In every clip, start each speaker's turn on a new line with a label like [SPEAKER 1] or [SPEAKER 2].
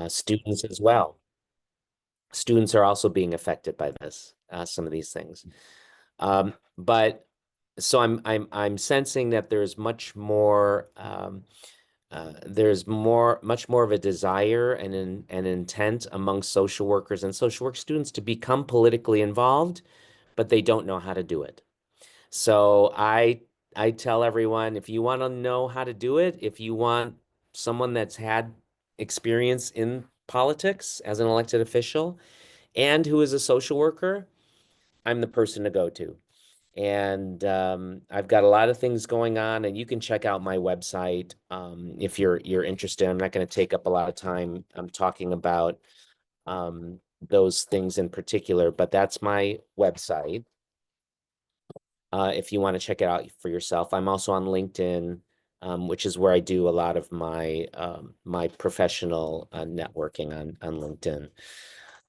[SPEAKER 1] Students as well. Students are also being affected by this, some of these things. But so I'm sensing that there's much more of a desire and an intent among social workers and social work students to become politically involved, but they don't know how to do it. So I tell everyone, if you want to know how to do it, if you want someone that's had experience in politics as an elected official and who is a social worker, I'm the person to go to. And I've got a lot of things going on, and you can check out my website if you're interested. I'm not going to take up a lot of time. I'm talking about those things in particular, but that's my website. If you want to check it out for yourself. I'm also on LinkedIn, which is where I do a lot of my professional networking on LinkedIn.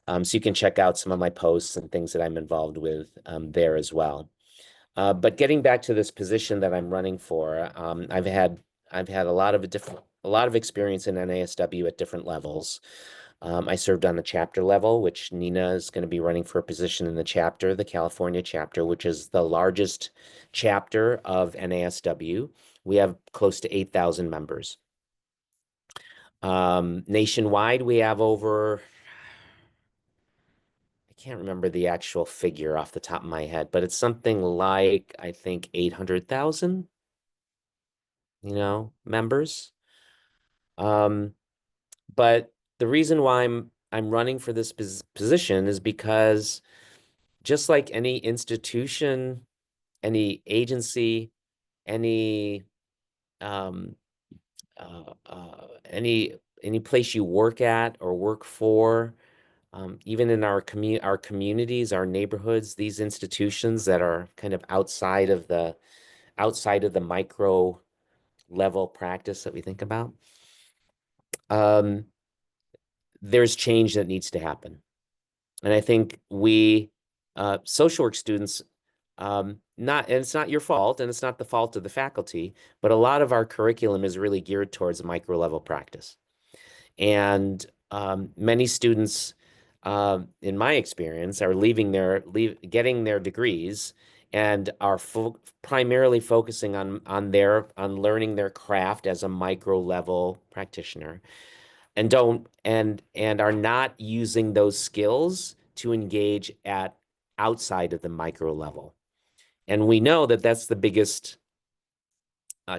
[SPEAKER 1] So you can check out some of my posts and things that I'm involved with there as well. But getting back to this position that I'm running for, I've had a lot of experience in NASW at different levels. I served on the chapter level, which Nina is going to be running for a position in the chapter, the California chapter, which is the largest chapter of NASW. We have close to 8,000 members. Nationwide, we have over, I can't remember the actual figure off the top of my head, but it's something like, I think, 800,000, members. Um, but the reason why I'm running for this position is because just like any institution, any agency, any um, any place you work at or work for, even in our communities, our neighborhoods, these institutions that are kind of outside of the micro level practice that we think about, um, there's change that needs to happen. And I think social work students, and it's not your fault, and it's not the fault of the faculty, but a lot of our curriculum is really geared towards micro level practice. And many students, in my experience, are getting their degrees and are primarily focusing on learning their craft as a micro level practitioner and don't and are not using those skills to engage at outside of the micro level. And we know that that's the biggest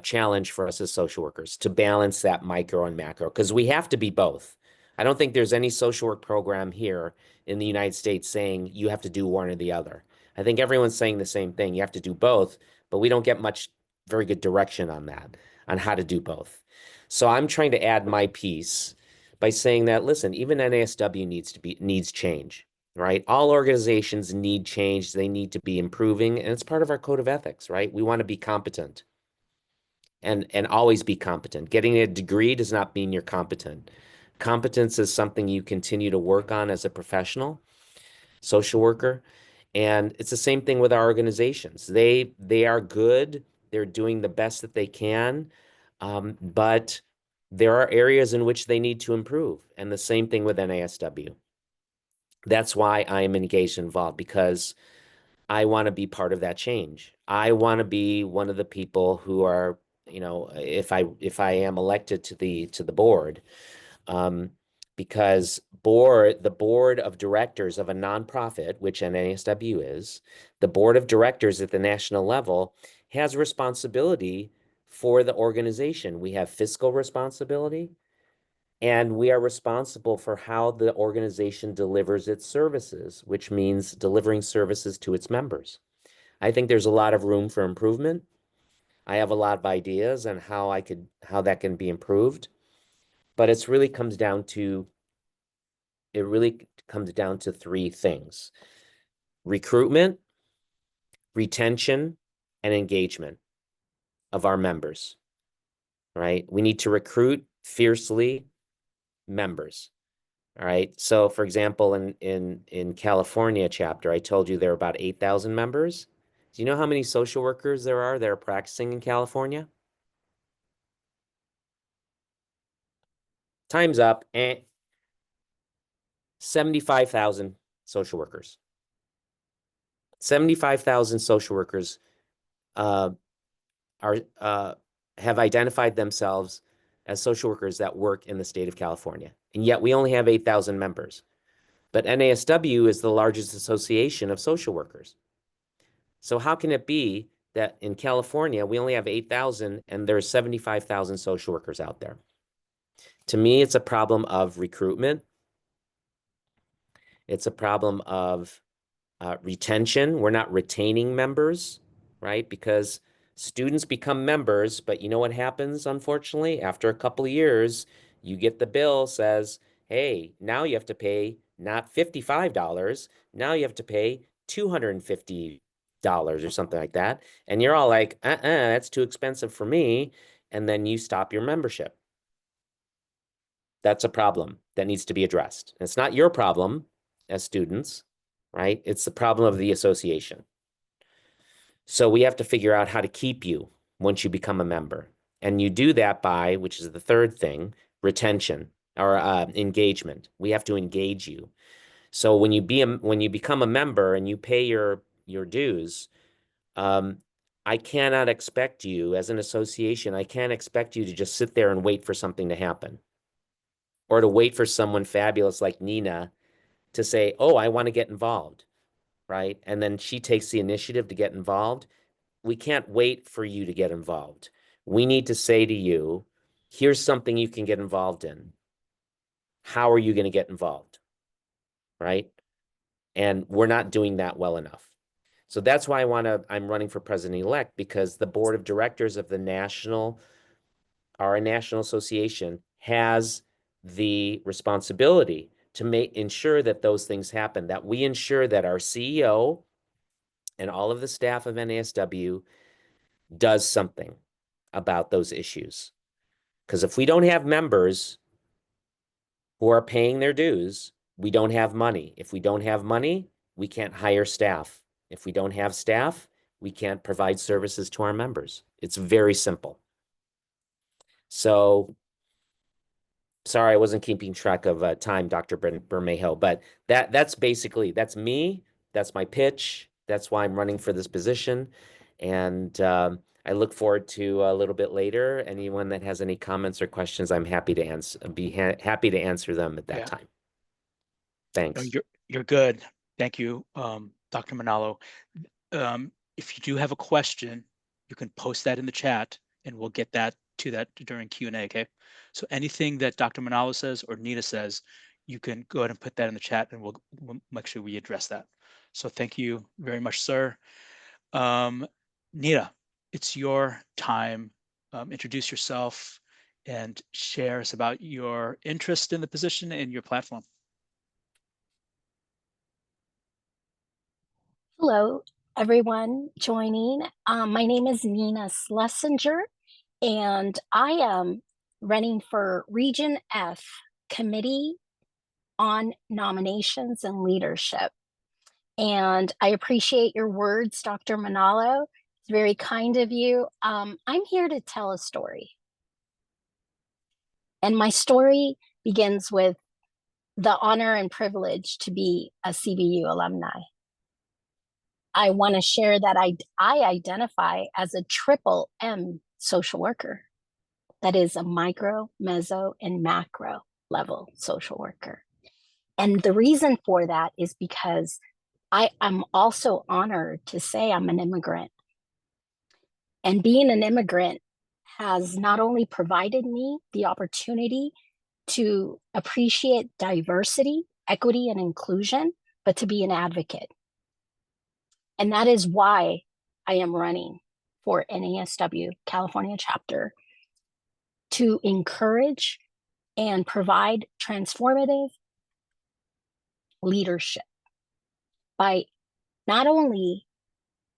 [SPEAKER 1] challenge for us as social workers to balance that micro and macro because we have to be both. I don't think there's any social work program here in the United States saying you have to do one or the other. I think everyone's saying the same thing. You have to do both, but we don't get much very good direction on that, on how to do both. So I'm trying to add my piece by saying that, listen, even NASW needs change, right? All organizations need change. They need to be improving, and it's part of our code of ethics, right? We want to be competent and always be competent. Getting a degree does not mean you're competent. Competence is something you continue to work on as a professional social worker. And it's the same thing with our organizations. They are good. They're doing the best that they can. But there are areas in which they need to improve. And the same thing with NASW. That's why I am engaged and involved because I want to be part of that change. I want to be one of the people who are, if I am elected to the board, um, because the board of directors of a nonprofit, which NASW is, the board of directors at the national level has responsibility for the organization. We have fiscal responsibility, and we are responsible for how the organization delivers its services, which means delivering services to its members. I think there's a lot of room for improvement. I have a lot of ideas on how that can be improved, but it really comes down to three things: recruitment, retention, and engagement of our members, right? We need to recruit fiercely members. All right. So for example, in California chapter, I told you there are about 8,000 members. Do you know how many social workers there are that are practicing in California? Time's up. 75,000 social workers. 75,000 social workers uh, have identified themselves as social workers that work in the state of California. And yet we only have 8,000 members. But NASW is the largest association of social workers. So how can it be that in California, we only have 8,000 and there's 75,000 social workers out there? To me, it's a problem of recruitment. It's a problem of retention. We're not retaining members, right? Because students become members, but you know what happens, unfortunately? After a couple of years, you get the bill says, hey, now you have to pay not $55, now you have to pay $250 or something like that. And you're all like, that's too expensive for me. And then you stop your membership. That's a problem that needs to be addressed. And it's not your problem as students, right? It's the problem of the association. So we have to figure out how to keep you once you become a member. And you do that by, which is the third thing, retention or engagement. We have to engage you. So when you become a member and you pay your dues, I cannot expect you as an association, I can't expect you to just sit there and wait for something to happen or to wait for someone fabulous like Nina to say, oh, I want to get involved, right? And then she takes the initiative to get involved. We can't wait for you to get involved. We need to say to you, here's something you can get involved in. How are you going to get involved, right? And we're not doing that well enough. So that's why I'm running for president-elect, because the board of directors of our national association has the responsibility to ensure that those things happen, that we ensure that our CEO and all of the staff of NASW does something about those issues. Because if we don't have members who are paying their dues, we don't have money. If we don't have money, we can't hire staff. If we don't have staff, we can't provide services to our members. It's very simple. So, sorry, I wasn't keeping track of time, Dr. Bermejo, but that's me. That's my pitch. That's why I'm running for this position. And I look forward to a little bit later. Anyone that has any comments or questions, I'm happy to happy to answer them at that time.
[SPEAKER 2] No,
[SPEAKER 1] Thanks.
[SPEAKER 2] you're good. Thank you, Dr. Manalo. If you do have a question, you can post that in the chat and we'll get that during Q&A, okay? So anything that Dr. Manalo says or Nita says, you can go ahead and put that in the chat and we'll make sure we address that. So thank you very much, sir. Nita, it's your time. Introduce yourself and share us about your interest in the position and your platform.
[SPEAKER 3] Hello, everyone joining. My name is Nina Schlesinger, and I am running for Region F Committee on Nominations and Leadership. And I appreciate your words, Dr. Manalo. It's very kind of you. I'm here to tell a story. And my story begins with the honor and privilege to be a CBU alumni. I want to share that I identify as a triple M social worker. That is a micro, meso, and macro level social worker. And the reason for that is because I'm also honored to say I'm an immigrant. And being an immigrant has not only provided me the opportunity to appreciate diversity, equity, and inclusion, but to be an advocate. And that is why I am running for NASW California chapter, to encourage and provide transformative leadership by not only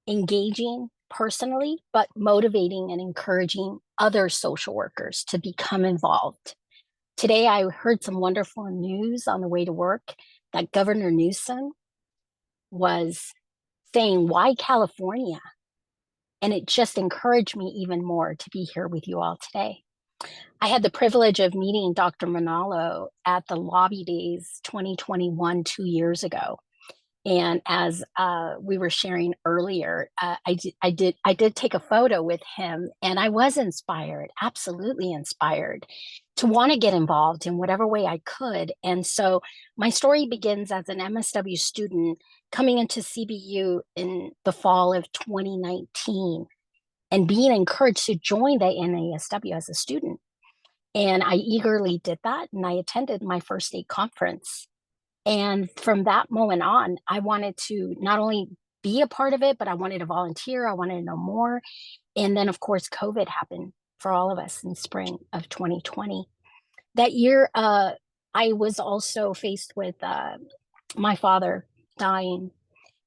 [SPEAKER 3] engaging personally, but motivating and encouraging other social workers to become involved. Today, I heard some wonderful news on the way to work that Governor Newsom was saying, why California? And it just encouraged me even more to be here with you all today. I had the privilege of meeting Dr. Manalo at the Lobby Days 2021, 2 years ago. And as we were sharing earlier, I did take a photo with him, and I was inspired, absolutely inspired, to want to get involved in whatever way I could. And so my story begins as an MSW student coming into CBU in the fall of 2019 and being encouraged to join the NASW as a student. And I eagerly did that, and I attended my first state conference. And from that moment on, I wanted to not only be a part of it, but I wanted to volunteer. I wanted to know more. And then, of course, COVID happened for all of us in spring of 2020. That year, I was also faced with my father dying.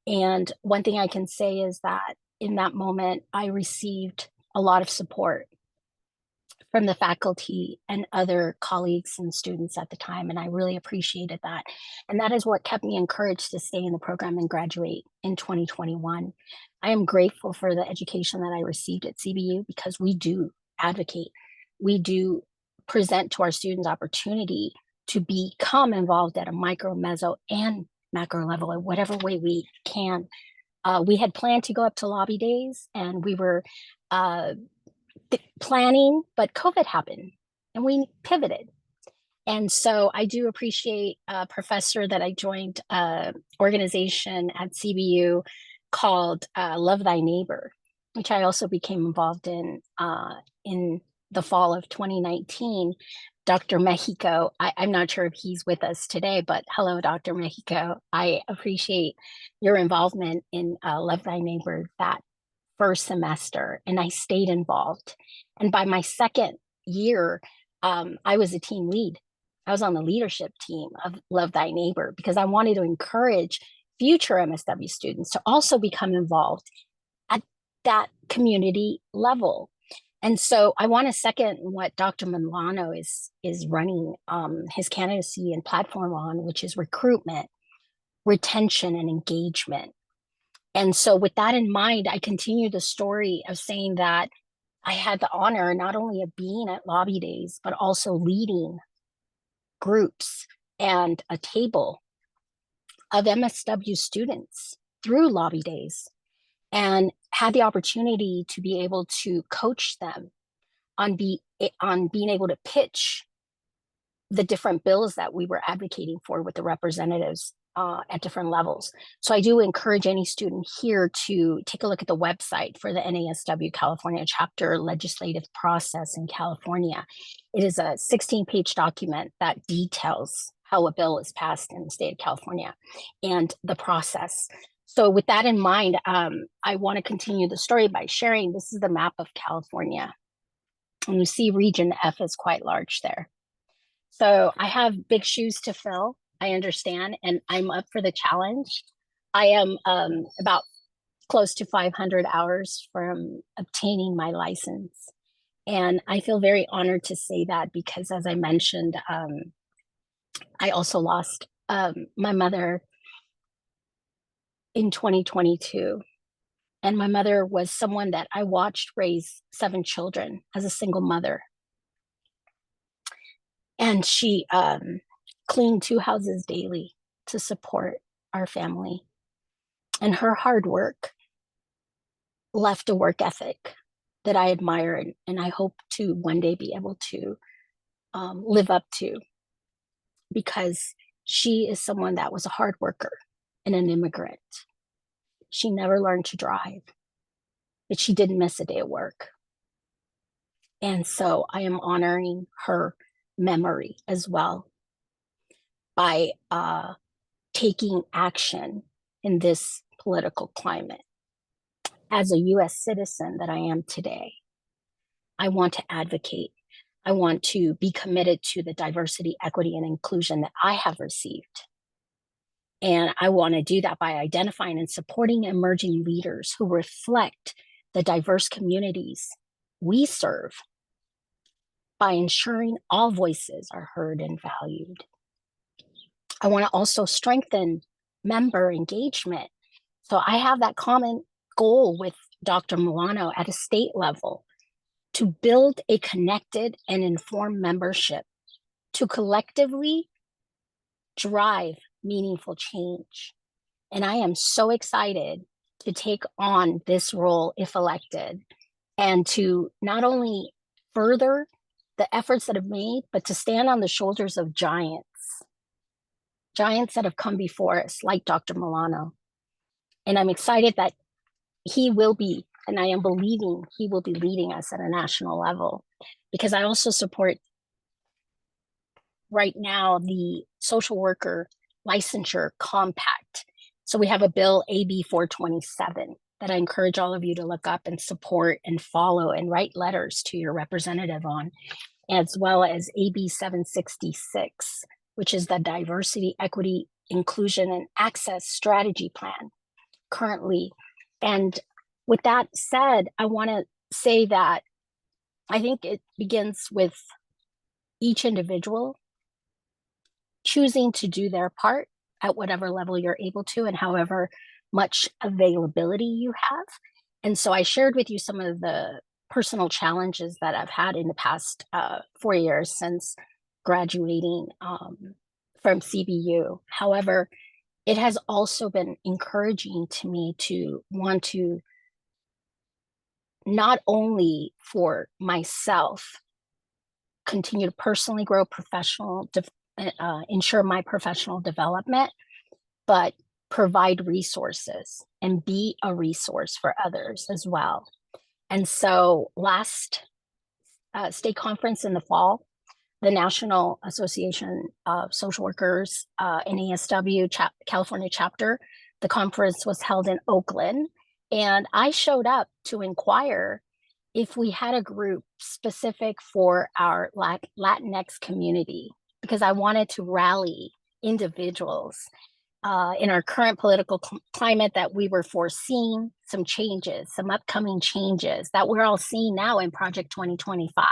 [SPEAKER 3] And one thing I can say is that in that moment, I received a lot of support from the faculty and other colleagues and students at the time. And I really appreciated that. And that is what kept me encouraged to stay in the program and graduate in 2021. I am grateful for the education that I received at CBU because we do advocate. We do present to our students opportunity to become involved at a micro, meso, and macro level in whatever way we can. We had planned to go up to Lobby Days, and we were planning, but COVID happened and we pivoted. And so I do appreciate a professor that I joined organization at CBU called Love Thy Neighbor, which I also became involved in the fall of 2019. Dr. Mexico, I'm not sure if he's with us today, but hello, Dr. Mexico. I appreciate your involvement in Love Thy Neighbor that first semester, and I stayed involved. And by my second year, I was a team lead. I was on the leadership team of Love Thy Neighbor because I wanted to encourage future MSW students to also become involved at that community level. And so I want to second what Dr. Milano is running his candidacy and platform on, which is recruitment, retention, and engagement. And so with that in mind, I continue the story of saying that I had the honor not only of being at Lobby Days, but also leading groups and a table of MSW students through Lobby Days, and had the opportunity to be able to coach them on being able to pitch the different bills that we were advocating for with the representatives at different levels. So I do encourage any student here to take a look at the website for the NASW-California chapter legislative process in California. It is a 16-page document that details how a bill is passed in the state of California and the process. So with that in mind, I want to continue the story by sharing this is the map of California. And you see region F is quite large there. So I have big shoes to fill. I understand, and I'm up for the challenge. I am about close to 500 hours from obtaining my license. And I feel very honored to say that because, as I mentioned, I also lost my mother in 2022. And my mother was someone that I watched raise 7 children as a single mother. And she cleaned 2 houses daily to support our family. And her hard work left a work ethic that I admire and I hope to one day be able to live up to, because she is someone that was a hard worker and an immigrant. She never learned to drive, but she didn't miss a day of work. And so I am honoring her memory as well by taking action in this political climate. As a US citizen that I am today, I want to advocate. I want to be committed to the diversity, equity, and inclusion that I have received. And I want to do that by identifying and supporting emerging leaders who reflect the diverse communities we serve, by ensuring all voices are heard and valued. I want to also strengthen member engagement. So I have that common goal with Dr. Milano at a state level to build a connected and informed membership to collectively drive meaningful change. And I am so excited to take on this role if elected, and to not only further the efforts that have made, but to stand on the shoulders of giants that have come before us, like Dr. Milano. And I'm excited that he will be, and I am believing he will be leading us at a national level, because I also support right now the social worker licensure compact. So we have a bill, AB 427, that I encourage all of you to look up and support and follow and write letters to your representative on, as well as AB 766, which is the Diversity, Equity, Inclusion, and Access Strategy Plan currently. And with that said, I want to say that I think it begins with each individual choosing to do their part at whatever level you're able to and however much availability you have. And so I shared with you some of the personal challenges that I've had in the past 4 years since graduating from CBU. However, it has also been encouraging to me to want to not only for myself continue to personally grow ensure my professional development, but provide resources and be a resource for others as well. And so last state conference in the fall, the National Association of Social Workers, NASW California chapter, the conference was held in Oakland. And I showed up to inquire if we had a group specific for our Latinx community, because I wanted to rally individuals in our current political climate that we were foreseeing some changes, some upcoming changes that we're all seeing now in Project 2025.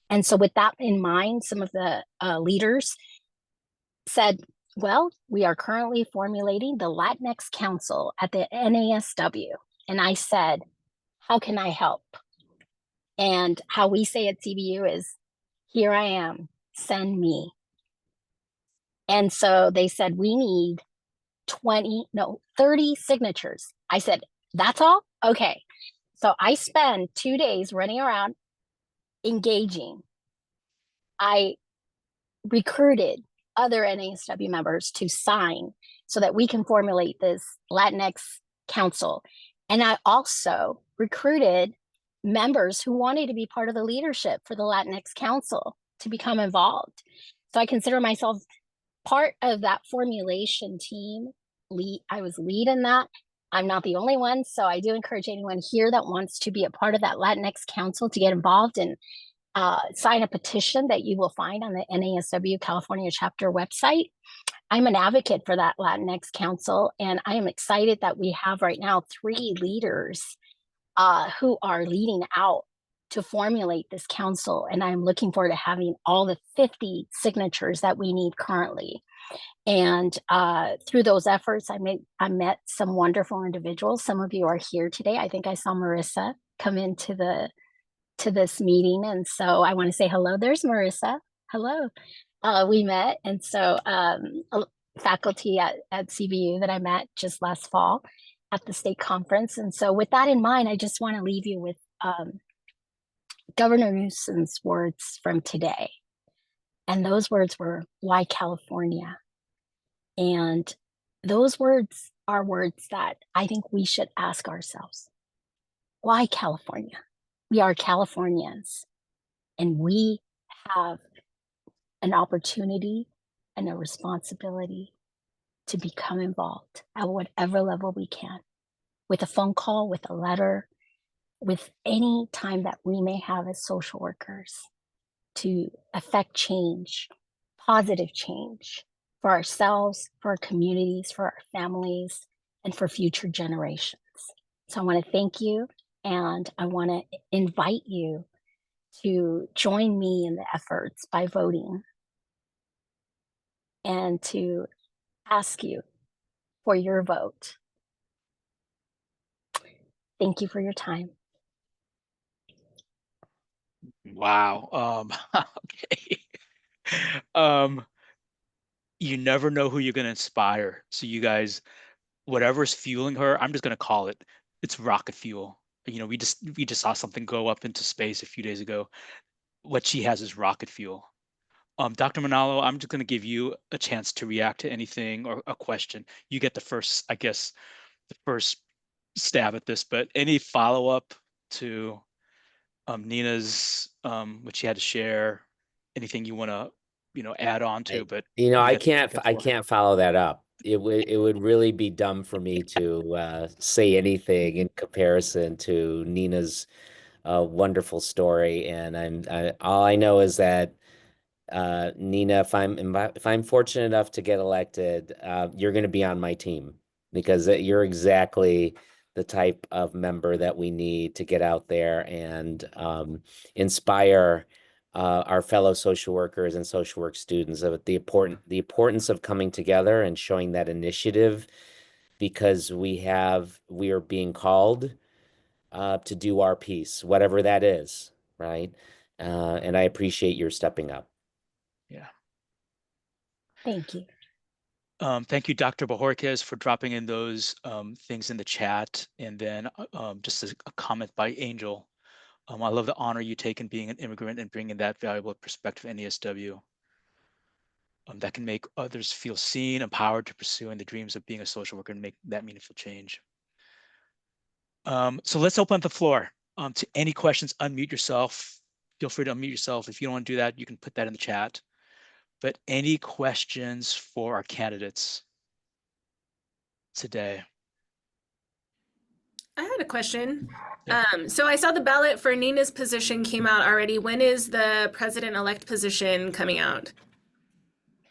[SPEAKER 3] And so with that in mind, some of the leaders said, well, we are currently formulating the Latinx Council at the NASW. And I said, how can I help? And how we say at CBU is, here I am, send me. And so they said, we need 30 signatures. I said, that's all? Okay. So I spent 2 days running around engaging. I recruited other NASW members to sign so that we can formulate this Latinx Council. And I also recruited members who wanted to be part of the leadership for the Latinx Council to become involved. So I consider myself part of that formulation team. I was leading that. I'm not the only one. So I do encourage anyone here that wants to be a part of that Latinx Council to get involved and sign a petition that you will find on the NASW-California chapter website. I'm an advocate for that Latinx Council, and I am excited that we have right now 3 leaders who are leading out to formulate this council. And I'm looking forward to having all the 50 signatures that we need currently. And through those efforts, I met some wonderful individuals. Some of you are here today. I think I saw Marissa come into this meeting. And so I want to say hello. There's Marissa. Hello. We met. And so faculty at CBU that I met just last fall at the state conference. And so with that in mind, I just want to leave you with Governor Newsom's words from today. And those words were, why California? And those words are words that I think we should ask ourselves. Why California? We are Californians, and we have an opportunity and a responsibility to become involved at whatever level we can, with a phone call, with a letter, with any time that we may have as social workers to affect change, positive change for ourselves, for our communities, for our families, and for future generations. So I want to thank you, and I want to invite you to join me in the efforts by voting, and to ask you for your vote. Thank you for your time.
[SPEAKER 2] Wow. Okay. Um, you never know who you're going to inspire. So you guys, whatever's fueling her, I'm just going to call it, it's rocket fuel. You know, we just saw something go up into space a few days ago. What she has is rocket fuel. Dr. Manalo, I'm just going to give you a chance to react to anything or a question. You get the first, I guess, the first stab at this, but any follow-up to Nina's what she had to share, anything you want to, add on to, but you get the
[SPEAKER 1] I
[SPEAKER 2] floor.
[SPEAKER 1] can't follow that up. It would really be dumb for me to say anything in comparison to Nina's wonderful story. And all I know is that Nina, if I'm fortunate enough to get elected, you're going to be on my team because you're exactly the type of member that we need to get out there and inspire our fellow social workers and social work students of the importance of coming together and showing that initiative because we are being called to do our piece, whatever that is, right? And I appreciate your stepping up.
[SPEAKER 2] Yeah.
[SPEAKER 3] Thank you.
[SPEAKER 2] Thank you, Dr. Bajorquez, for dropping in those things in the chat. And then just a comment by Angel. I love the honor you take in being an immigrant and bringing that valuable perspective to NASW that can make others feel seen, empowered to pursuing the dreams of being a social worker and make that meaningful change. So let's open up the floor to any questions. Unmute yourself. Feel free to unmute yourself. If you don't want to do that, you can put that in the chat. But any questions for our candidates today?
[SPEAKER 4] I had a question.
[SPEAKER 2] Yeah.
[SPEAKER 4] So I saw the ballot for Nina's position came out already. When is the president-elect position coming out?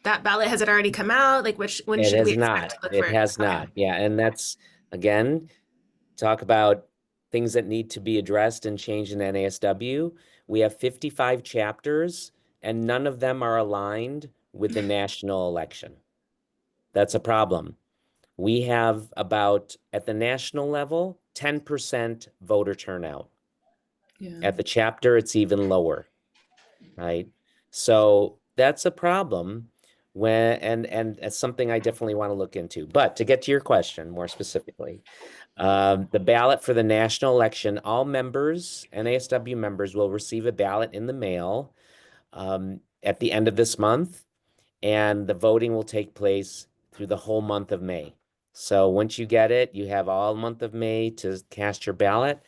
[SPEAKER 4] That ballot, has it already come out? Like when
[SPEAKER 1] It
[SPEAKER 4] should we
[SPEAKER 1] has
[SPEAKER 4] expect
[SPEAKER 1] not.
[SPEAKER 4] to look
[SPEAKER 1] It
[SPEAKER 4] for it?
[SPEAKER 1] has
[SPEAKER 4] Okay.
[SPEAKER 1] not. Yeah. And that's, again, talk about things that need to be addressed and changed in NASW. We have 55 chapters, and none of them are aligned with the national election. That's a problem. We have about, at the national level, 10% voter turnout.
[SPEAKER 4] Yeah.
[SPEAKER 1] At the chapter, it's even lower, right? So that's a problem and it's something I definitely want to look into. But to get to your question more specifically, the ballot for the national election, all members, NASW members, will receive a ballot in the mail at the end of this month, and the voting will take place through the whole month of May. So once you get it, you have all month of May to cast your ballot.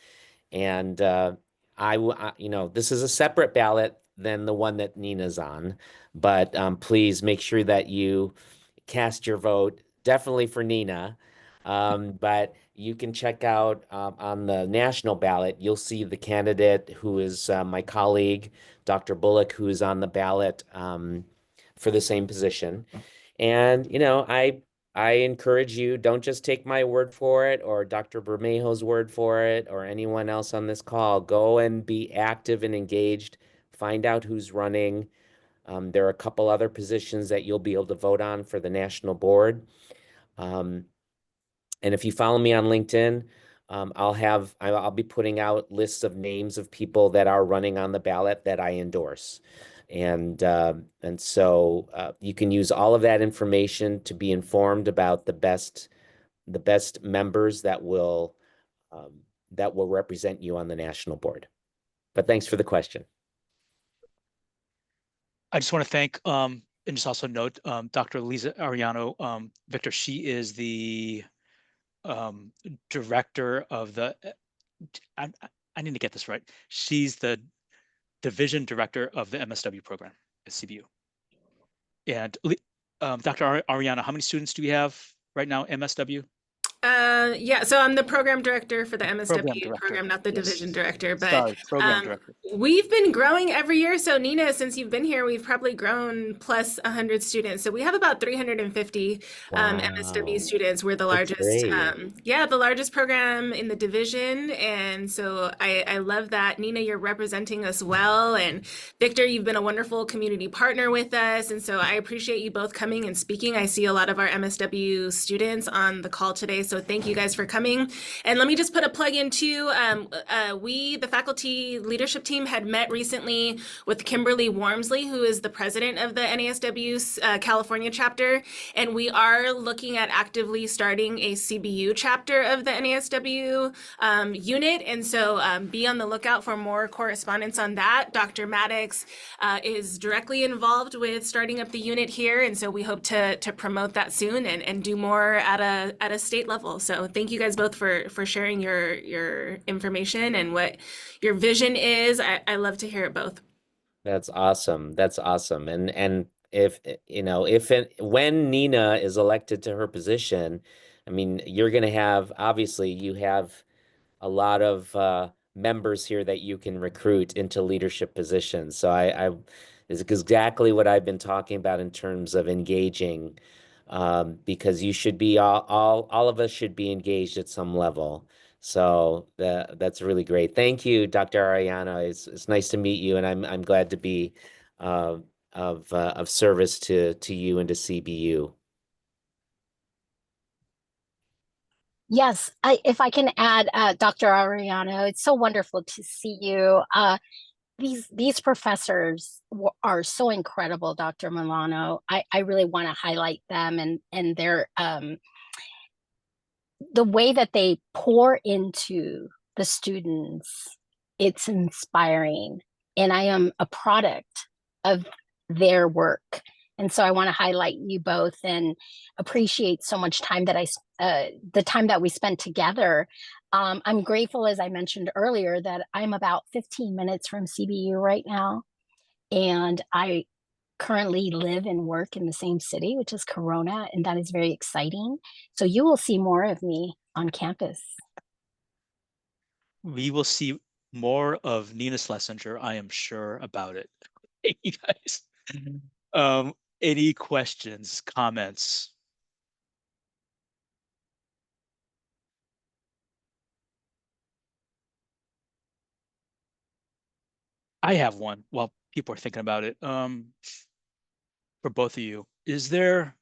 [SPEAKER 1] And this is a separate ballot than the one that Nina's on, but please make sure that you cast your vote definitely for Nina. But you can check out on the national ballot, you'll see the candidate who is my colleague, Dr. Bullock, who is on the ballot for the same position. And, I encourage you, don't just take my word for it or Dr. Bermejo's word for it or anyone else on this call. Go and be active and engaged. Find out who's running. There are a couple other positions that you'll be able to vote on for the national board. And if you follow me on LinkedIn, I'll be putting out lists of names of people that are running on the ballot that I endorse. And so you can use all of that information to be informed about the best members that will represent you on the national board. But thanks for the question.
[SPEAKER 2] I just want to thank and just also note Dr. Lisa Ariano, Victor. She is the director of the. I need to get this right. She's the division director of the MSW program at CBU. And Dr. Ariano, how many students do we have right now, MSW?
[SPEAKER 4] Yeah, so I'm the program director for the MSW
[SPEAKER 2] Program
[SPEAKER 4] program, not the
[SPEAKER 2] Yes.
[SPEAKER 4] division director. But
[SPEAKER 2] Sorry, program director.
[SPEAKER 4] we've been growing every year. So Nina, since you've been here, we've probably grown plus 100 students. So we have about 350 MSW
[SPEAKER 1] Wow.
[SPEAKER 4] students. We're the
[SPEAKER 1] That's
[SPEAKER 4] largest,
[SPEAKER 1] great.
[SPEAKER 4] the largest program in the division. And so I love that. Nina, you're representing us well. And Victor, you've been a wonderful community partner with us. And so I appreciate you both coming and speaking. I see a lot of our MSW students on the call today. So thank you guys for coming. And let me just put a plug in too. We, the faculty leadership team, had met recently with Kimberly Wormsley, who is the president of the NASW's California chapter. And we are looking at actively starting a CBU chapter of the NASW unit. And so be on the lookout for more correspondence on that. Dr. Maddox is directly involved with starting up the unit here. And so we hope to promote that soon and do more at a state level. So thank you guys both for sharing your information and what your vision is. I love to hear it both.
[SPEAKER 1] That's awesome. That's awesome. And if when Nina is elected to her position, I mean, you're going to have, obviously you have a lot of members here that you can recruit into leadership positions. So I is exactly what I've been talking about in terms of engaging, because you should be all of us should be engaged at some level. So that's really great. Thank you, Dr. Ariana. It's nice to meet you, and I'm glad to be of service to you and to CBU.
[SPEAKER 3] Yes, if I can add, Dr. Ariano, it's so wonderful to see you. These professors are so incredible, Dr. Milano. I really want to highlight them and their the way that they pour into the students. It's inspiring, and I am a product of their work. And so I want to highlight you both and appreciate so much time that the time that we spent together. I'm grateful, as I mentioned earlier, that I'm about 15 minutes from CBU right now. And I currently live and work in the same city, which is Corona, and that is very exciting. So you will see more of me on campus.
[SPEAKER 2] We will see more of Nina Schlesinger. I am sure about it. Thank you guys. Any questions, comments? I have one while people are thinking about it. For both of you, is there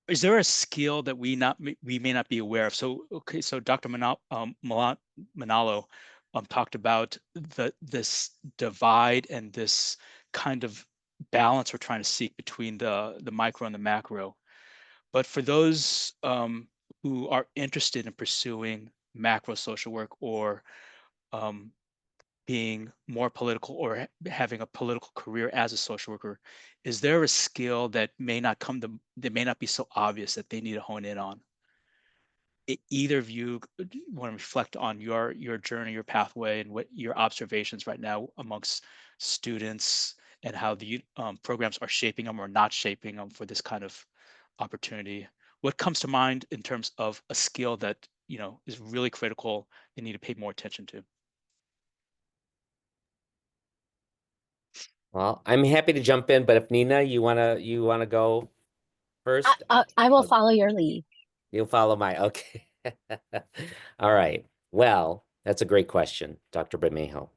[SPEAKER 2] a skill that we may not be aware of? So okay, so Dr. Manalo talked about this divide and this kind of balance we're trying to seek between the micro and the macro. But for those who are interested in pursuing macro social work or being more political or having a political career as a social worker, is there a skill that may not be so obvious that they need to hone in on? Either of you want to reflect on your journey, your pathway, and what your observations right now amongst students and how the programs are shaping them or not shaping them for this kind of opportunity? What comes to mind in terms of a skill that is really critical and need to pay more attention to?
[SPEAKER 1] Well, I'm happy to jump in, but if Nina, you wanna go first?
[SPEAKER 3] I will follow your lead.
[SPEAKER 1] You'll follow my, okay. All right. Well, that's a great question, Dr. Bermejo.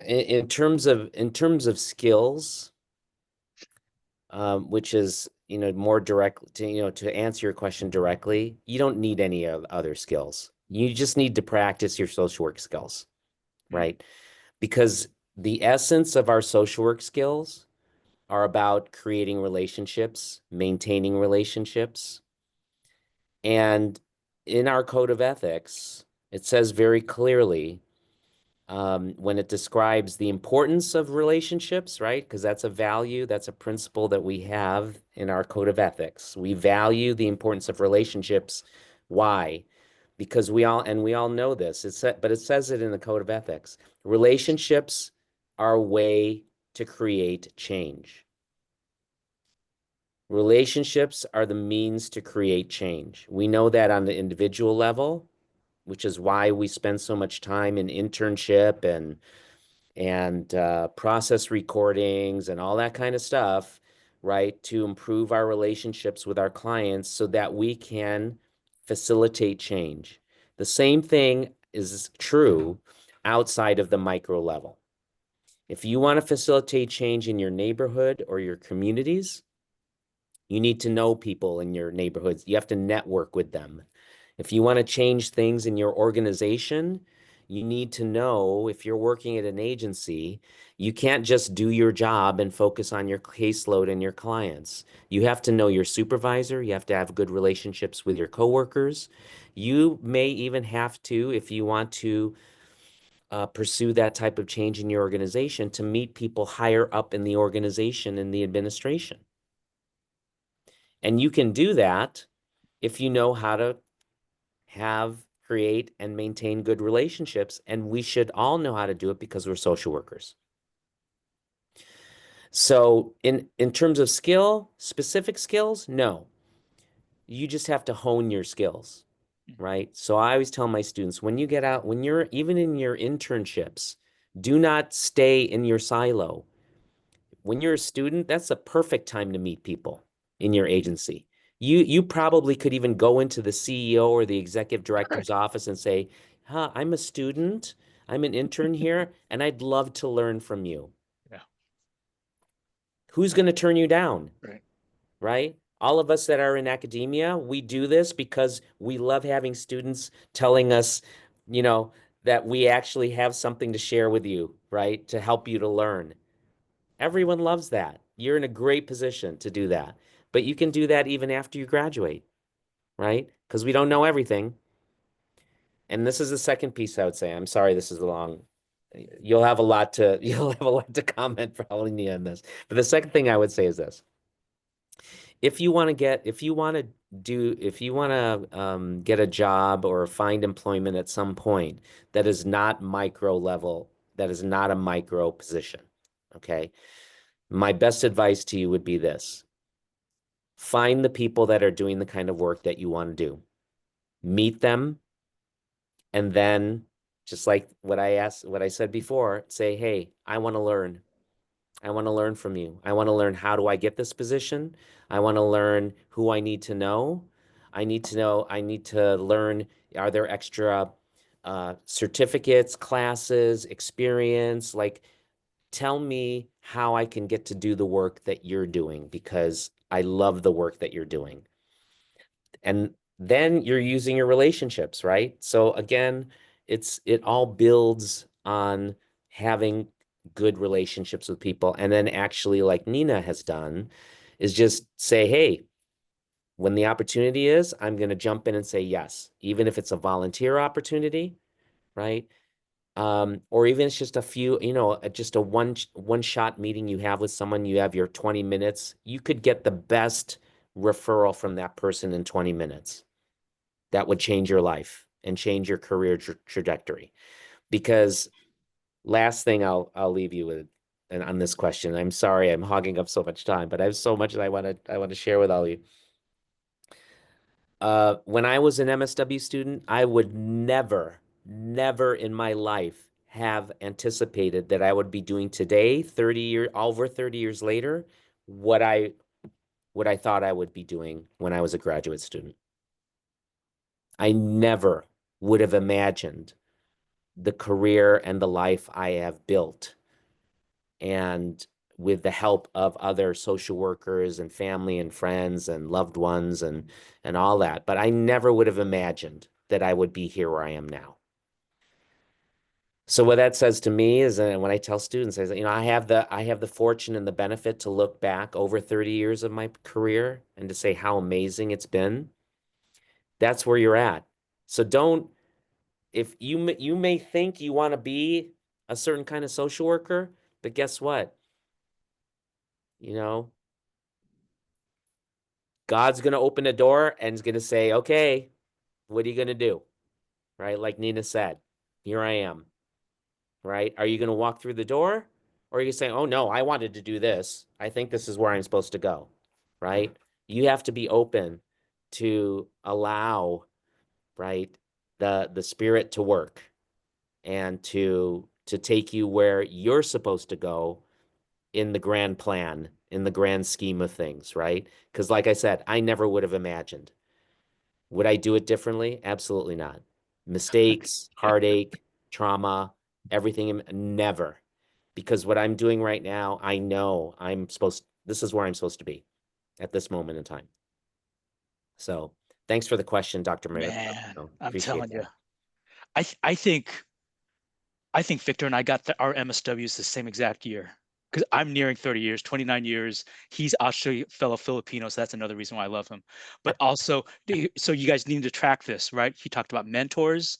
[SPEAKER 1] In terms of skills, which is, more direct to answer your question directly, you don't need any other skills. You just need to practice your social work skills, right? Because the essence of our social work skills are about creating relationships, maintaining relationships. And in our code of ethics, it says very clearly, when it describes the importance of relationships, right? Because that's a value, that's a principle that we have in our code of ethics. We value the importance of relationships. Why? Because we all know this, but it says it in the code of ethics. Relationships are a way to create change. Relationships are the means to create change. We know that on the individual level, which is why we spend so much time in internship and process recordings and all that kind of stuff, right? To improve our relationships with our clients so that we can facilitate change. The same thing is true outside of the micro level. If you want to facilitate change in your neighborhood or your communities, you need to know people in your neighborhoods. You have to network with them. If you want to change things in your organization, you need to know if you're working at an agency, you can't just do your job and focus on your caseload and your clients. You have to know your supervisor. You have to have good relationships with your coworkers. You may even have to, if you want to pursue that type of change in your organization, to meet people higher up in the organization in the administration. And you can do that if you know how to create, and maintain good relationships. And we should all know how to do it because we're social workers. So in terms of specific skills, no. You just have to hone your skills, right? So I always tell my students, when you get out, when you're even in your internships, do not stay in your silo. When you're a student, that's a perfect time to meet people in your agency. You probably could even go into the CEO or the executive director's office and say, I'm a student, I'm an intern here, and I'd love to learn from you.
[SPEAKER 2] Yeah.
[SPEAKER 1] Who's going to turn you down?
[SPEAKER 2] Right.
[SPEAKER 1] Right? All of us that are in academia, we do this because we love having students telling us, that we actually have something to share with you, right? To help you to learn. Everyone loves that. You're in a great position to do that. But you can do that even after you graduate, right? Because we don't know everything. And this is the second piece I would say. I'm sorry, this is long. You'll have a lot to comment probably on this. But the second thing I would say is this. If you want to get a job or find employment at some point that is not micro level, that is not a micro position, okay? My best advice to you would be this. Find the people that are doing the kind of work that you want to do. Meet them, and then just like what I said before, say, hey, I want to learn. I want to learn from you. I want to learn, how do I get this position? I want to learn who I need to know. I need to learn, are there extra certificates, classes, experience? Like, tell me how I can get to do the work that you're doing, because I love the work that you're doing. And then you're using your relationships, right? So again, it all builds on having good relationships with people. And then actually, like Nina has done, is just say, hey, when the opportunity is, I'm going to jump in and say yes, even if it's a volunteer opportunity, right? Or even it's just a few, just a one shot meeting you have with someone, you have your 20 minutes, you could get the best referral from that person in 20 minutes. That would change your life and change your career trajectory. Because last thing I'll leave you with, and on this question, I'm sorry I'm hogging up so much time, but I have so much that I want to share with all of you. When I was an MSW student, I would never in my life have anticipated that I would be doing today, over 30 years later, what I thought I would be doing when I was a graduate student. I never would have imagined the career and the life I have built, and with the help of other social workers and family and friends and loved ones and all that. But I never would have imagined that I would be here where I am now. So what that says to me is, when I tell students, I say, I have the fortune and the benefit to look back over 30 years of my career and to say how amazing it's been. That's where you're at. So if you may think you want to be a certain kind of social worker, but guess what? God's going to open a door and is going to say, okay, what are you going to do? Right? Like Nina said, here I am. Right? Are you going to walk through the door? Or are you saying, oh no, I wanted to do this. I think this is where I'm supposed to go. Right? You have to be open to allow, right, the spirit to work and to take you where you're supposed to go in the grand plan, in the grand scheme of things, right? Because like I said, I never would have imagined. Would I do it differently? Absolutely not. Mistakes, heartache, trauma, everything, never. because what I'm doing right now, I know this is where I'm supposed to be at this moment in time. So thanks for the question, Dr.
[SPEAKER 2] Man, I'm
[SPEAKER 1] Appreciate
[SPEAKER 2] telling you,
[SPEAKER 1] that.
[SPEAKER 2] I think Victor and I got our MSWs the same exact year, because I'm nearing 30 years, 29 years. He's actually fellow Filipino, so that's another reason why I love him. But also, so you guys need to track this, right? He talked about mentors.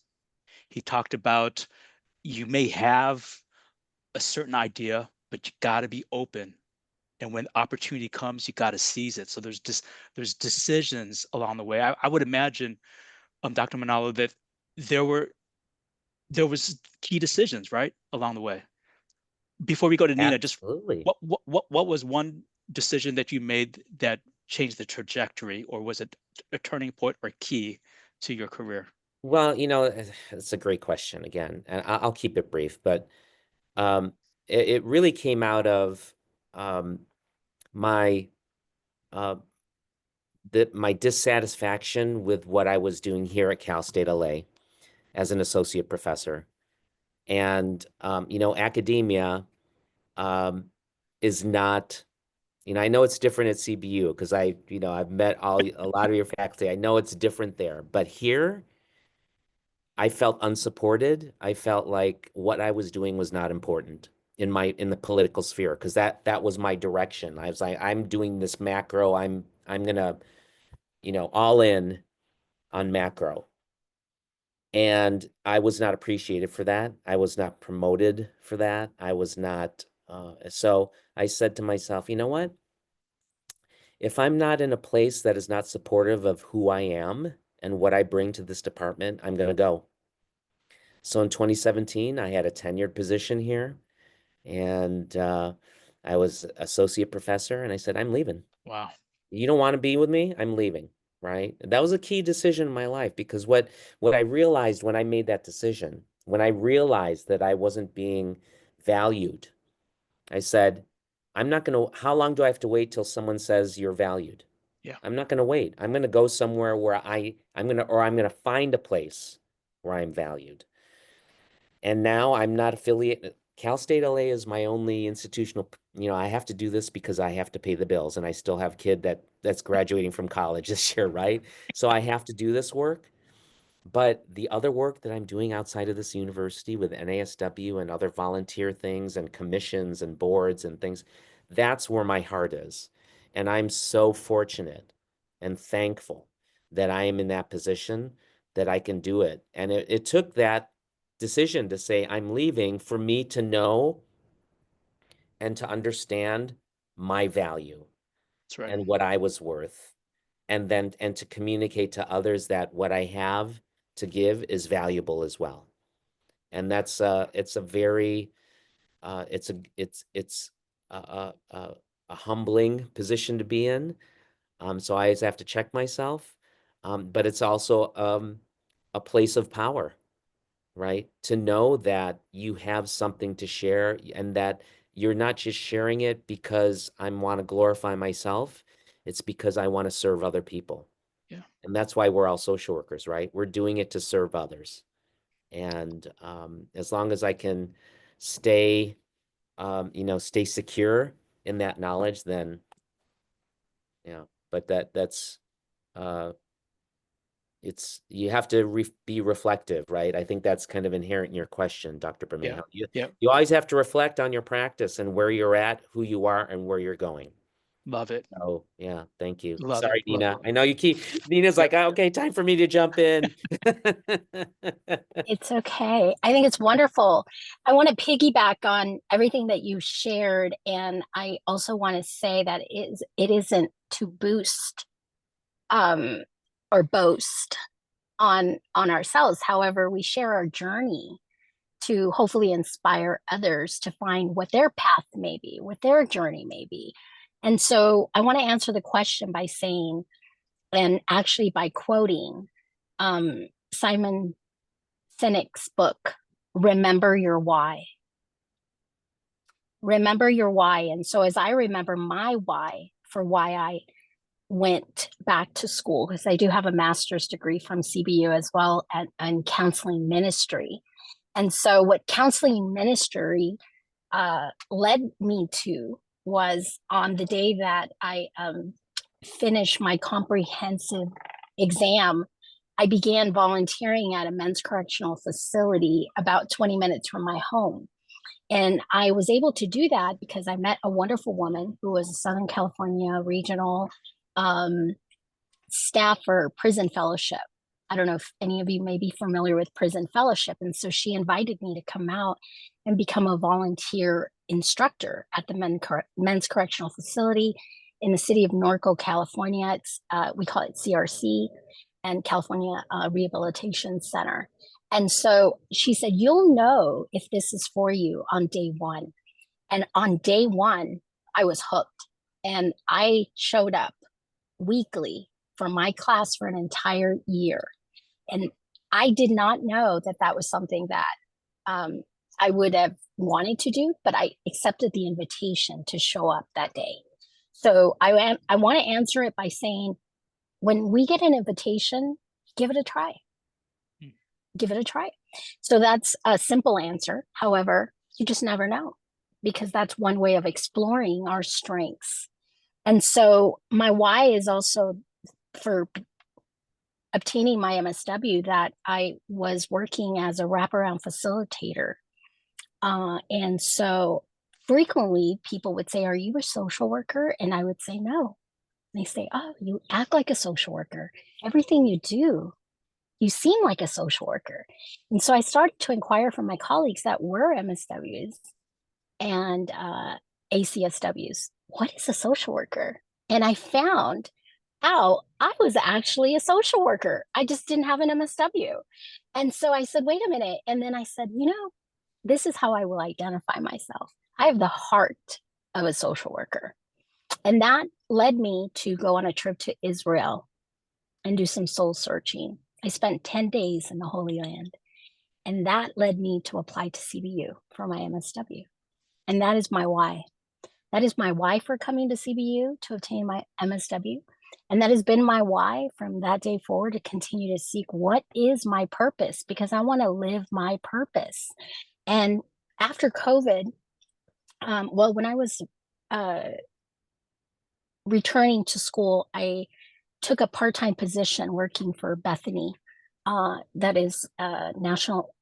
[SPEAKER 2] He talked about you may have a certain idea, but you got to be open. And when opportunity comes, you got to seize it. So there's decisions along the way. I would imagine, Dr. Manalo, that there were there was key decisions, right, along the way. Before we go to Nina, just
[SPEAKER 1] Absolutely.
[SPEAKER 2] what was one decision that you made that changed the trajectory, or was it a turning point or key to your career?
[SPEAKER 1] Well, it's a great question again, and I'll keep it brief, but um, it really came out of um, my uh, my dissatisfaction with what I was doing here at Cal State LA as an associate professor. And academia um, is not, I know it's different at CBU because I've met a lot of your faculty. I know it's different there, but here I felt unsupported. I felt like what I was doing was not important in the political sphere because that was my direction. I was like, I'm doing this macro. I'm gonna, all in on macro. And I was not appreciated for that. I was not promoted for that. I was not, so I said to myself, you know what? If I'm not in a place that is not supportive of who I am and what I bring to this department, I'm going to go. So in 2017, I had a tenured position here and I was associate professor and I said, I'm leaving.
[SPEAKER 2] Wow.
[SPEAKER 1] You don't want to be with me? I'm leaving, right? That was a key decision in my life because what I realized when I made that decision, when I realized that I wasn't being valued, I said, I'm not going to, how long do I have to wait till someone says you're valued?
[SPEAKER 2] Yeah.
[SPEAKER 1] I'm not going to wait. I'm going to go somewhere where I'm going to find a place where I'm valued. And now I'm not affiliated. Cal State LA is my only institutional, I have to do this because I have to pay the bills and I still have a kid that's graduating from college this year, right? So I have to do this work. But the other work that I'm doing outside of this university with NASW and other volunteer things and commissions and boards and things, that's where my heart is. And I'm so fortunate and thankful that I am in that position that I can do it. And it took that decision to say I'm leaving for me to know and to understand my value
[SPEAKER 2] That's right.
[SPEAKER 1] and what I was worth. And to communicate to others that what I have to give is valuable as well. And that's it's a very it's a humbling position to be in. So I always have to check myself. But it's also a place of power, right? To know that you have something to share and that you're not just sharing it because I want to glorify myself. It's because I want to serve other people.
[SPEAKER 2] Yeah.
[SPEAKER 1] And that's why we're all social workers, right? We're doing it to serve others. And as long as I can stay, stay secure in that knowledge, then, but that's, uh, you have to be reflective, right? I think that's kind of inherent in your question, Dr.
[SPEAKER 2] Yeah.
[SPEAKER 1] Bermejo.
[SPEAKER 2] Yeah.
[SPEAKER 1] You always have to reflect on your practice and where you're at, who you are, and where you're going.
[SPEAKER 2] Love it.
[SPEAKER 1] Oh, yeah. Thank you.
[SPEAKER 2] Love it.
[SPEAKER 1] Sorry,
[SPEAKER 2] Love
[SPEAKER 1] Nina.
[SPEAKER 2] it.
[SPEAKER 1] I know Nina's
[SPEAKER 2] Yep.
[SPEAKER 1] like, "Oh, okay, time for me to jump in."
[SPEAKER 3] It's okay. I think it's wonderful. I want to piggyback on everything that you shared, and I also want to say that it isn't to boost um, or boast on ourselves. However, we share our journey to hopefully inspire others to find what their path may be, what their journey may be. And so I want to answer the question by saying, and actually by quoting Simon Sinek's book, Remember Your Why. Remember your why. And so as I remember my why for why I went back to school, because I do have a master's degree from CBU as well and counseling ministry. And so what counseling ministry led me to was on the day that I finished my comprehensive exam, I began volunteering at a men's correctional facility about 20 minutes from my home. And I was able to do that because I met a wonderful woman who was a Southern California regional staff for prison fellowship. I don't know if any of you may be familiar with prison fellowship. And so she invited me to come out and become a volunteer instructor at the men's correctional facility in the city of Norco, California. It's we call it CRC, and California Rehabilitation Center. And so she said, you'll know if this is for you on day one. And on day one, I was hooked. And I showed up weekly for my class for an entire year. And I did not know that that was something that I would have wanted to do, but I accepted the invitation to show up that day. So I want to answer it by saying, when we get an invitation, give it a try. Give it a try. So that's a simple answer. However, you just never know, because that's one way of exploring our strengths. And so my why is also for obtaining my MSW that I was working as a wraparound facilitator. And so frequently people would say, are you a social worker? And I would say, no. And they say, oh, you act like a social worker. Everything you do, you seem like a social worker. And so I started to inquire from my colleagues that were MSWs and ACSWs, what is a social worker? And I found out I was actually a social worker. I just didn't have an MSW. And so I said, wait a minute. And then I said, this is how I will identify myself. I have the heart of a social worker. And that led me to go on a trip to Israel and do some soul searching. I spent 10 days in the Holy Land. And that led me to apply to CBU for my MSW. And that is my why. That is my why for coming to CBU, to obtain my MSW. And that has been my why from that day forward, to continue to seek what is my purpose, because I want to live my purpose. And after COVID, when I was returning to school, I took a part-time position working for Bethany, that is a national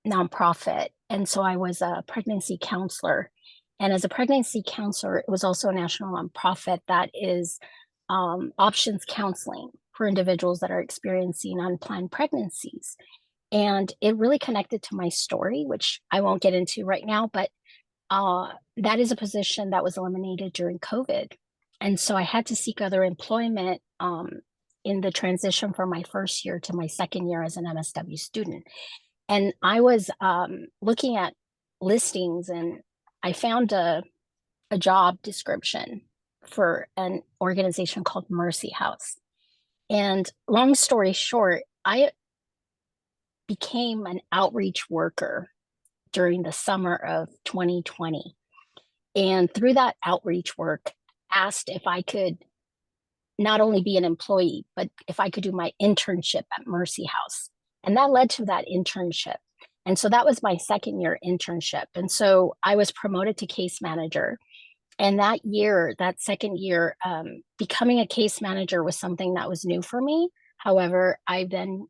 [SPEAKER 3] nonprofit. And so I was a pregnancy counselor. And as a pregnancy counselor, it was also a national nonprofit that is options counseling for individuals that are experiencing unplanned pregnancies. And it really connected to my story, which I won't get into right now, but that is a position that was eliminated during COVID. And so I had to seek other employment in the transition from my first year to my second year as an MSW student. And I was looking at listings, and I found a job description for an organization called Mercy House. And long story short, I became an outreach worker during the summer of 2020. And through that outreach work, asked if I could not only be an employee, but if I could do my internship at Mercy House. And that led to that internship. And so that was my second year internship. And so I was promoted to case manager. And that year, that second year, becoming a case manager was something that was new for me. However, I then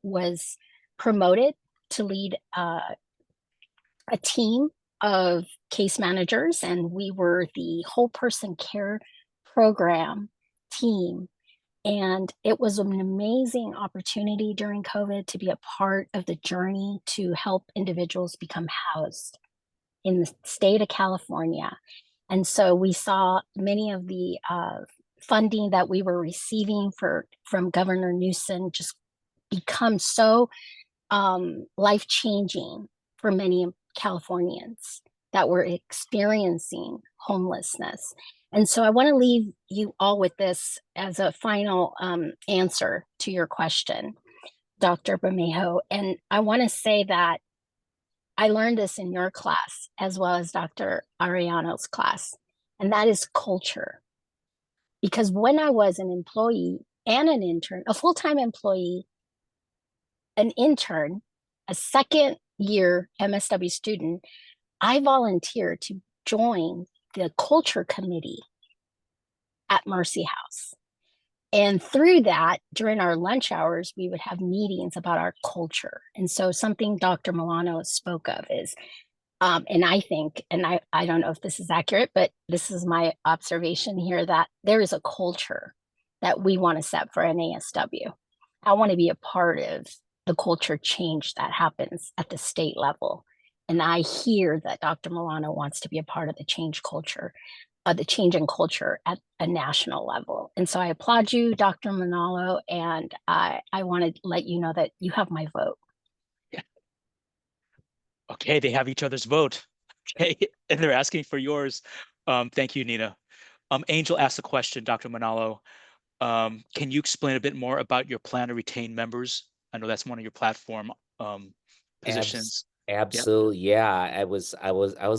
[SPEAKER 3] was promoted to lead a team of case managers, and we were the whole person care program team. And it was an amazing opportunity during COVID to be a part of the journey to help individuals become housed in the state of California. And so we saw many of the funding that we were receiving from Governor Newsom just become so life-changing for many Californians that were experiencing homelessness. And so I want to leave you all with this as a final answer to your question, Dr. Bermejo. And I want to say that I learned this in your class as well as Dr. Ariano's class, and that is culture. Because when I was an employee and an intern, a full-time employee, an intern, a second year MSW student, I volunteered to join the culture committee at Mercy House. And through that, during our lunch hours, we would have meetings about our culture. And so something Dr. Milano spoke of is, and I think, and I don't know if this is accurate, but this is my observation here, that there is a culture that we want to set for NASW. I want to be a part of the culture change that happens at the state level. And I hear that Dr. Milano wants to be a part of the change culture, the change in culture at a national level. And so I applaud you, Dr. Manalo, and I want to let you know that you have my vote.
[SPEAKER 2] Yeah. Okay, they have each other's vote. Okay, and they're asking for yours. Thank you, Nina. Angel asked a question, Dr. Manalo. Can you explain a bit more about your plan to retain members? I know that's one of your platform positions.
[SPEAKER 1] Absolutely. Yeah. I was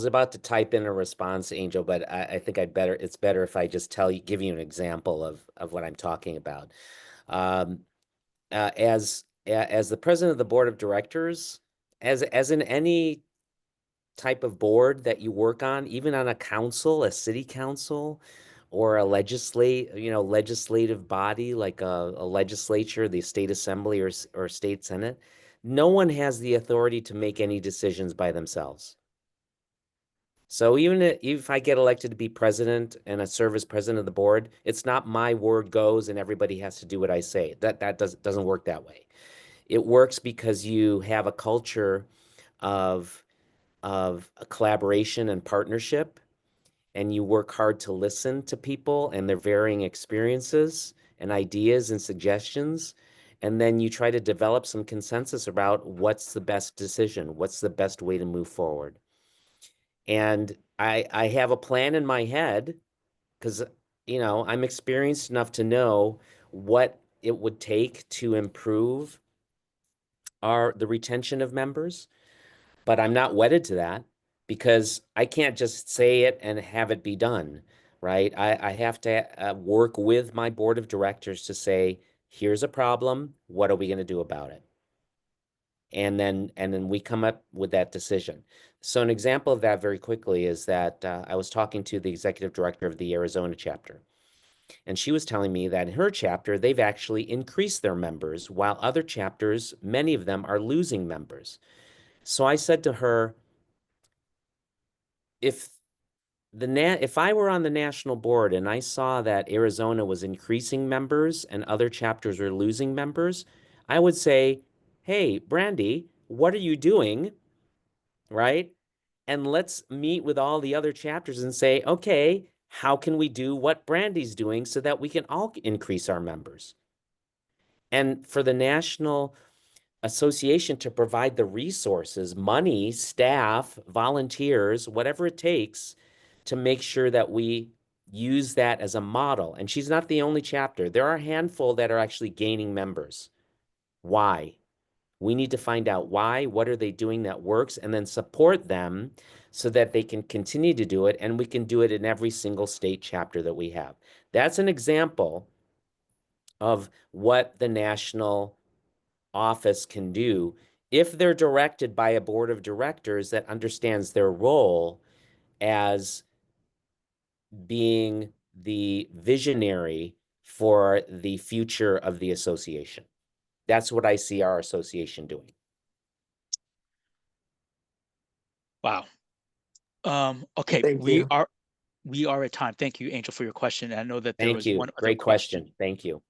[SPEAKER 1] about to type in a response, Angel, but I think it's better if I just give you an example of what I'm talking about. Um, as the president of the board of directors, as in any type of board that you work on, even on a council, a city council, or a legislative body like a legislature, the state assembly or state senate, no one has the authority to make any decisions by themselves. So even if I get elected to be president and I serve as president of the board, it's not my word goes and everybody has to do what I say. That doesn't work that way. It works because you have a culture of a collaboration and partnership, and you work hard to listen to people and their varying experiences and ideas and suggestions. And then you try to develop some consensus about what's the best decision, what's the best way to move forward. And I have a plan in my head because, I'm experienced enough to know what it would take to improve the retention of members, but I'm not wedded to that because I can't just say it and have it be done, right? I have to work with my board of directors to say, here's a problem. What are we going to do about it? And then we come up with that decision. So an example of that very quickly is that I was talking to the executive director of the Arizona chapter, and she was telling me that in her chapter, they've actually increased their members, while other chapters, many of them are losing members. So I said to her, if if I were on the national board and I saw that Arizona was increasing members and other chapters were losing members, I would say, hey, Brandy, what are you doing? Right? And let's meet with all the other chapters and say, okay, how can we do what Brandy's doing so that we can all increase our members? And for the national association to provide the resources, money, staff, volunteers, whatever it takes to make sure that we use that as a model. And she's not the only chapter. There are a handful that are actually gaining members. Why? We need to find out why, what are they doing that works, and then support them so that they can continue to do it, and we can do it in every single state chapter that we have. That's an example of what the national office can do if they're directed by a board of directors that understands their role as being the visionary for the future of the association. That's what I see our association doing.
[SPEAKER 2] Wow. Okay,
[SPEAKER 5] Thank
[SPEAKER 2] we
[SPEAKER 5] you.
[SPEAKER 2] are at time. Thank you, Angel, for your question. And I know that there
[SPEAKER 1] Thank
[SPEAKER 2] was
[SPEAKER 1] you.
[SPEAKER 2] one other
[SPEAKER 1] Great question. Thank you.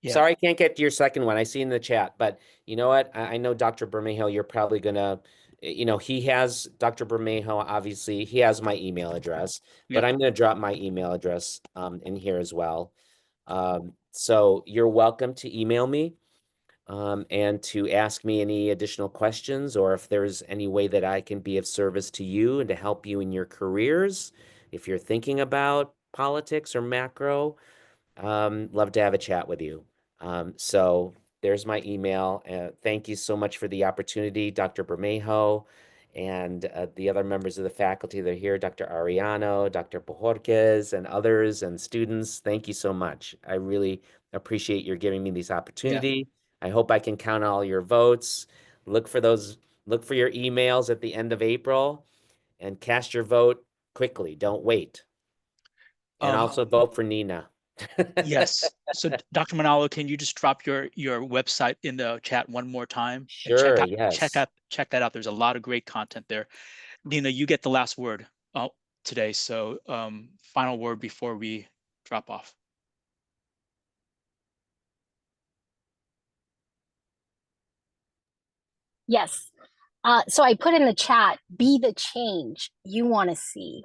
[SPEAKER 2] Yeah.
[SPEAKER 1] Sorry I can't get to your second one. I see in the chat, but you know what? I know Dr. Bermejo, you're probably gonna, Dr. Bermejo, obviously, he has my email address, but
[SPEAKER 2] Yeah.
[SPEAKER 1] I'm gonna drop my email address in here as well. So you're welcome to email me and to ask me any additional questions, or if there's any way that I can be of service to you and to help you in your careers. If you're thinking about politics or macro, love to have a chat with you. So there's my email. Thank you so much for the opportunity, Dr. Bermejo, and the other members of the faculty that are here, Dr. Ariano, Dr. Bojorquez, and others and students. Thank you so much. I really appreciate your giving me this opportunity. I hope I can count all your votes. Look for your emails at the end of April. and cast your vote quickly. Don't wait. And also vote for Nina.
[SPEAKER 2] Yes. So Dr. Manalo, can you just drop your website in the chat one more time? And
[SPEAKER 1] Sure, yes.
[SPEAKER 2] check that out. There's a lot of great content there. Nina, you get the last word today. So final word before we drop off.
[SPEAKER 3] Yes. So I put in the chat, be the change you want to see.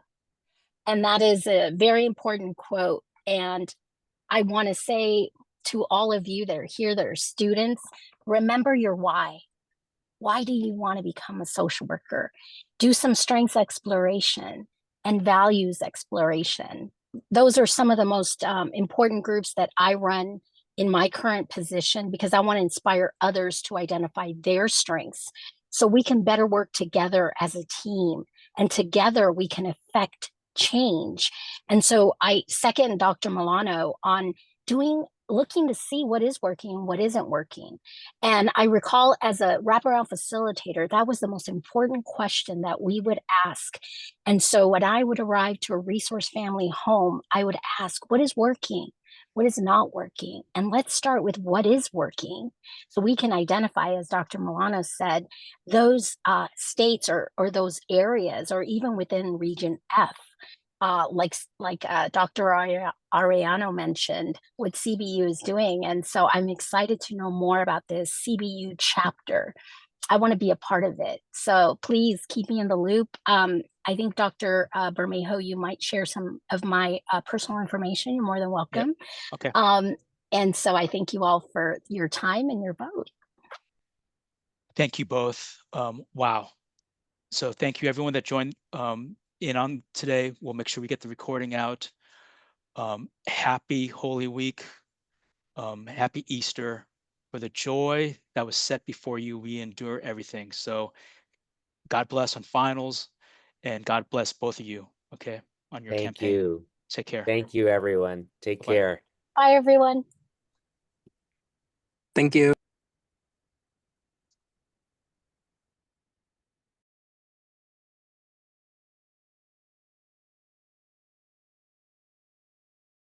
[SPEAKER 3] And that is a very important quote. And I want to say to all of you that are here, that are students, remember your why. Why do you want to become a social worker? Do some strengths exploration and values exploration. Those are some of the most important groups that I run in my current position, because I want to inspire others to identify their strengths so we can better work together as a team, and together we can affect change. And so I second Dr. Milano on looking to see what is working and what isn't working. And I recall, as a wraparound facilitator, that was the most important question that we would ask. And so when I would arrive to a resource family home, I would ask, what is working? What is not working? And let's start with what is working, so we can identify, as Dr. Milano said, those states or those areas, or even within Region F, like Dr. Ariano mentioned, what CBU is doing. And so I'm excited to know more about this CBU chapter. I want to be a part of it. So please keep me in the loop. I think Dr. Bermejo, you might share some of my personal information. You're more than welcome.
[SPEAKER 2] Yeah. Okay.
[SPEAKER 3] And so I thank you all for your time and your vote.
[SPEAKER 2] Thank you both. Wow. So thank you everyone that joined in on today. We'll make sure we get the recording out. Happy Holy Week. Happy Easter. For the joy that was set before you, we endure everything. So God bless on finals, and God bless both of you, okay, on your campaign.
[SPEAKER 1] Thank you.
[SPEAKER 2] Take care.
[SPEAKER 1] Thank you, everyone. Take
[SPEAKER 2] Bye-bye.
[SPEAKER 1] care.
[SPEAKER 3] Bye, everyone.
[SPEAKER 5] Thank you.